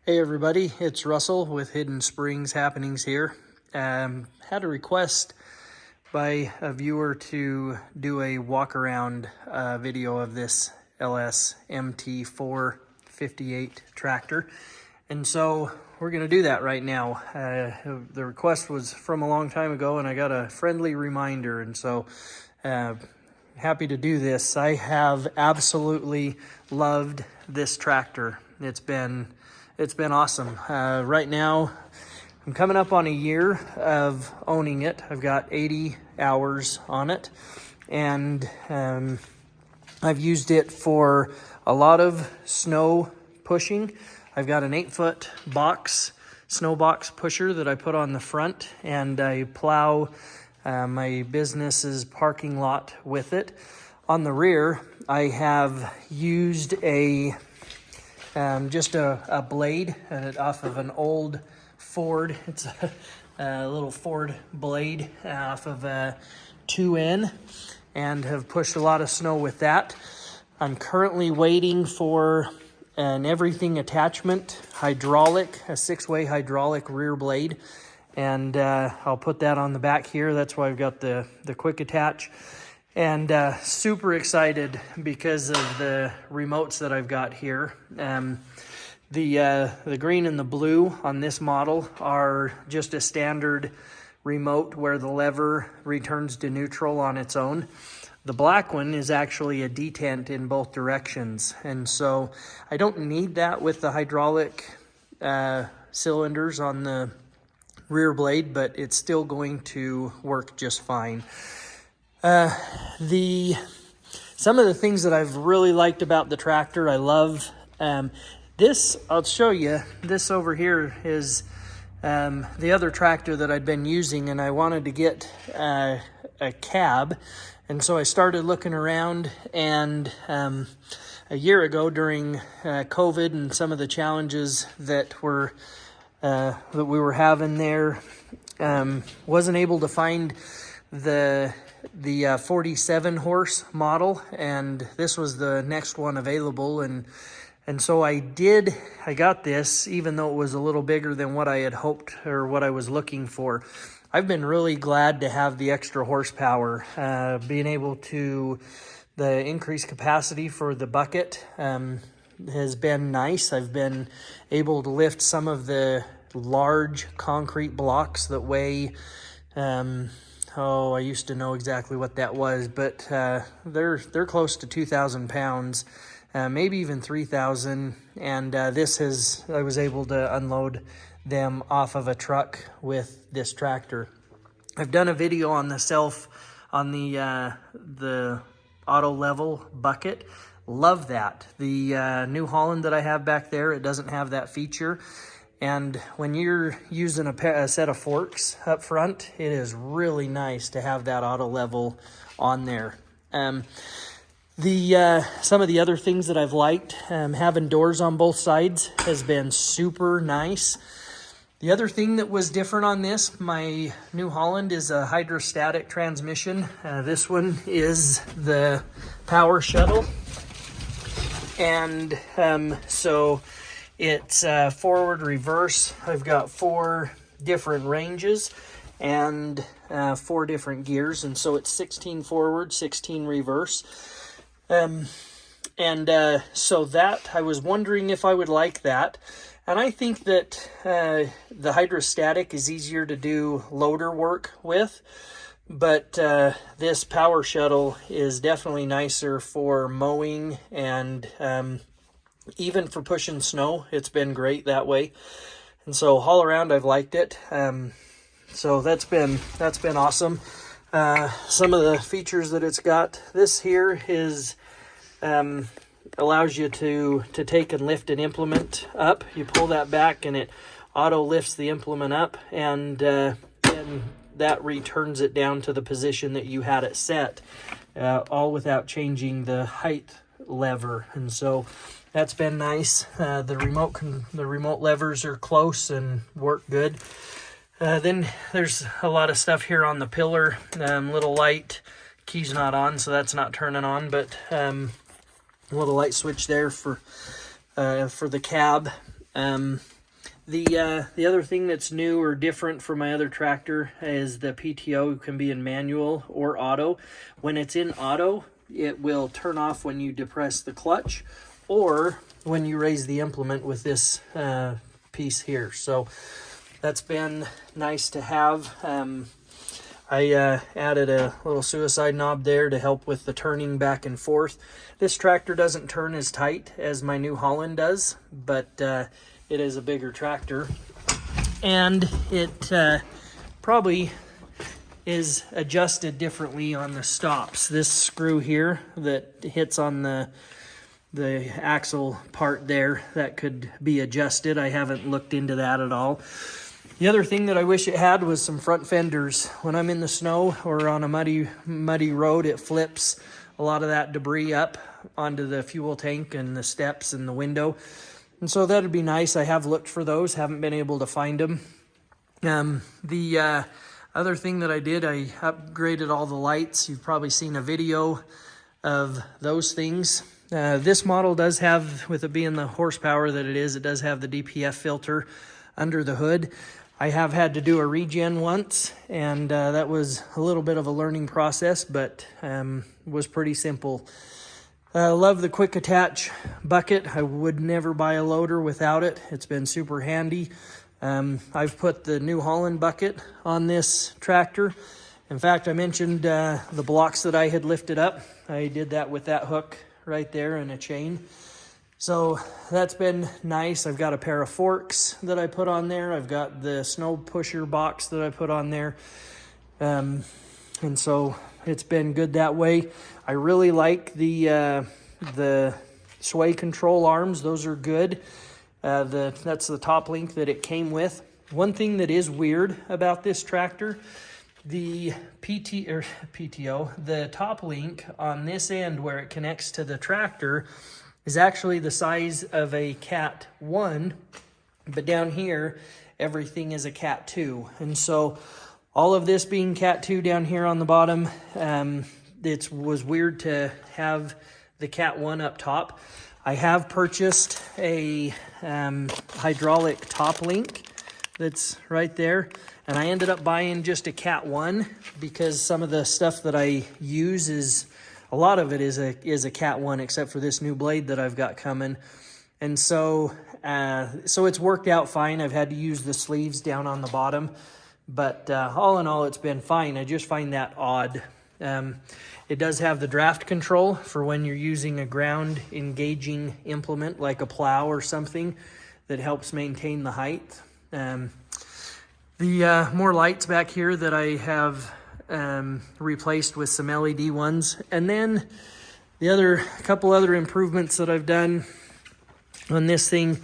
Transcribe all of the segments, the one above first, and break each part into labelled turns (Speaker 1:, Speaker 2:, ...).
Speaker 1: Hey everybody, it's Russell with Hidden Springs Happenings here. Had a request by a viewer to do a walk around video of this LS MT4 58 tractor. And so we're going to do that right now. The request was from a long time ago and I got a friendly reminder, and so happy to do this. I have absolutely loved this tractor. It's been awesome. Right now, I'm coming up on a year of owning it. I've got 80 hours on it, and I've used it for a lot of snow pushing. I've got an 8-foot box, snow box pusher that I put on the front, and I plow my business's parking lot with it. On the rear, I have used just a blade off of an old Ford. It's a little Ford blade off of a 2N, and have pushed a lot of snow with that. I'm currently waiting for an everything attachment, hydraulic, a 6-way hydraulic rear blade, and I'll put that on the back here. That's why I've got the quick attach. And super excited because of the remotes that I've got here. The green and the blue on this model are just a standard remote where the lever returns to neutral on its own. The black one is actually a detent in both directions, and so I don't need that with the hydraulic cylinders on the rear blade, but it's still going to work just fine. Some of the things that I've really liked about the tractor, I love this. I'll show you. This over here is the other tractor that I'd been using, and I wanted to get a cab, and so I started looking around. And a year ago, during COVID and some of the challenges that we were having there, wasn't able to find the 47 horse model, and this was the next one available, and so I got this, even though it was a little bigger than what I had hoped or what I was looking for. I've been really glad to have the extra horsepower, being able to, the increased capacity for the bucket has been nice. I've been able to lift some of the large concrete blocks that weigh I used to know exactly what that was, but they're close to 2,000 pounds, maybe even 3,000. And I was able to unload them off of a truck with this tractor. I've done a video on the auto level bucket. Love that. The New Holland that I have back there, it doesn't have that feature. And when you're using a set of forks up front, it is really nice to have that auto level on there. Some of the other things that I've liked, having doors on both sides has been super nice. The other thing that was different on this, my New Holland is a hydrostatic transmission. This one is the power shuttle. And so it's forward, reverse. I've got 4 different ranges and 4 different gears, and so it's 16 forward, 16 reverse. So that, I was wondering if I would like that. And I think that the hydrostatic is easier to do loader work with, but this power shuttle is definitely nicer for mowing and even for pushing snow. It's been great that way. And so all around, I've liked it. So that's been awesome. Some of the features that it's got, this here is allows you to take and lift an implement up. You pull that back and it auto lifts the implement up, and that returns it down to the position that you had it set, all without changing the height lever. And so that's been nice. The remote levers are close and work good. Then there's a lot of stuff here on the pillar. Little light, key's not on, so that's not turning on, but a little light switch there for the cab. The other thing that's new or different from my other tractor is the PTO can be in manual or auto. When it's in auto, it will turn off when you depress the clutch or when you raise the implement with this piece here. So that's been nice to have. I added a little suicide knob there to help with the turning back and forth. This tractor doesn't turn as tight as my New Holland does, but it is a bigger tractor. And it probably is adjusted differently on the stops. This screw here that hits on the axle part there, that could be adjusted. I haven't looked into that at all. The other thing that I wish it had was some front fenders. When I'm in the snow or on a muddy road, it flips a lot of that debris up onto the fuel tank and the steps and the window. And so that'd be nice. I have looked for those, haven't been able to find them. The other thing that I did, I upgraded all the lights. You've probably seen a video of those things. This model does have, with it being the horsepower that it is, it does have the DPF filter under the hood. I have had to do a regen once, and that was a little bit of a learning process, but was pretty simple. I love the quick attach bucket. I would never buy a loader without it. It's been super handy. I've put the New Holland bucket on this tractor. In fact, I mentioned the blocks that I had lifted up. I did that with that hook right there and a chain. So that's been nice. I've got a pair of forks that I put on there. I've got the snow pusher box that I put on there. And so it's been good that way. I really like the sway control arms. Those are good. That's the top link that it came with. One thing that is weird about this tractor, the PTO, the top link on this end where it connects to the tractor is actually the size of a Cat 1, but down here, everything is a Cat 2. And so all of this being Cat 2 down here on the bottom, it was weird to have the Cat 1 up top. I have purchased a hydraulic top link that's right there, and I ended up buying just a Cat 1 because some of the stuff that I use is, a lot of it is a Cat 1, except for this new blade that I've got coming. And so it's worked out fine. I've had to use the sleeves down on the bottom, but all in all, it's been fine. I just find that odd. It does have the draft control for when you're using a ground engaging implement like a plow or something that helps maintain the height. The more lights back here that I have replaced with some LED ones. And then the couple other improvements that I've done on this thing,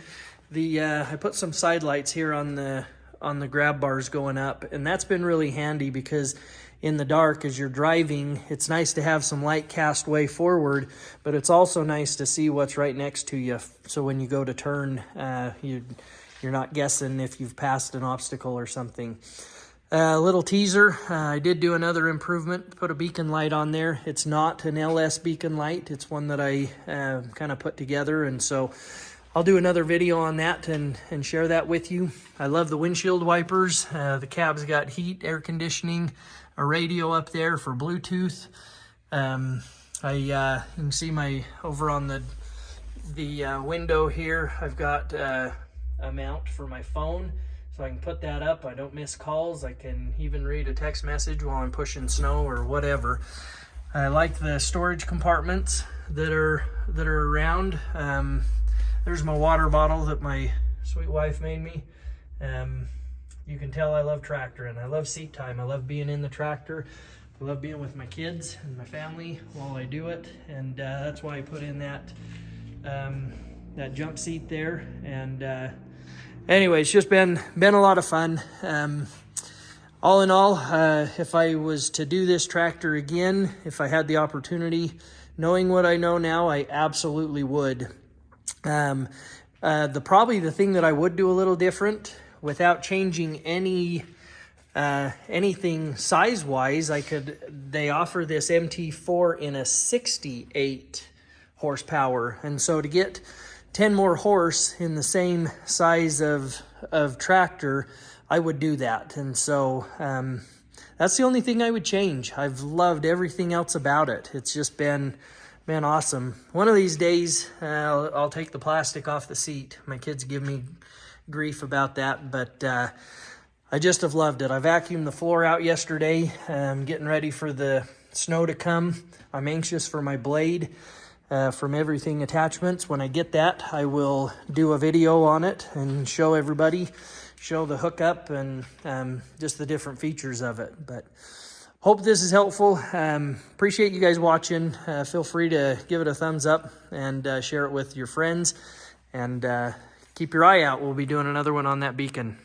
Speaker 1: I put some side lights here on the grab bars going up, and that's been really handy because in the dark as you're driving, it's nice to have some light cast way forward, but it's also nice to see what's right next to you. So when you go to turn, you're not guessing if you've passed an obstacle or something. A little teaser, I did do another improvement, put a beacon light on there. It's not an LS beacon light, it's one that I kind of put together, and so I'll do another video on that and share that with you. I love the windshield wipers. The cab's got heat, air conditioning, a radio up there for Bluetooth. You can see over on the window here, I've got a mount for my phone. So I can put that up. I don't miss calls. I can even read a text message while I'm pushing snow or whatever. I like the storage compartments that are around. There's my water bottle that my sweet wife made me. You can tell I love tractoring. I love seat time. I love being in the tractor. I love being with my kids and my family while I do it. And that's why I put in that jump seat there. And anyway, it's just been a lot of fun. All in all, if I was to do this tractor again, if I had the opportunity, knowing what I know now, I absolutely would. Probably the thing that I would do a little different, without changing anything size-wise, they offer this MT4 in a 68 horsepower, and so to get 10 more horse in the same size of tractor, I would do that. And so that's the only thing I would change. I've loved everything else about it. It's just been awesome. One of these days, I'll take the plastic off the seat. My kids give me grief about that, but I just have loved it. I vacuumed the floor out yesterday. I'm getting ready for the snow to come. I'm anxious for my blade from Everything Attachments. When I get that, I will do a video on it and show everybody, show the hookup and just the different features of it. But hope this is helpful. Appreciate you guys watching. Feel free to give it a thumbs up and share it with your friends. And keep your eye out. We'll be doing another one on that beacon.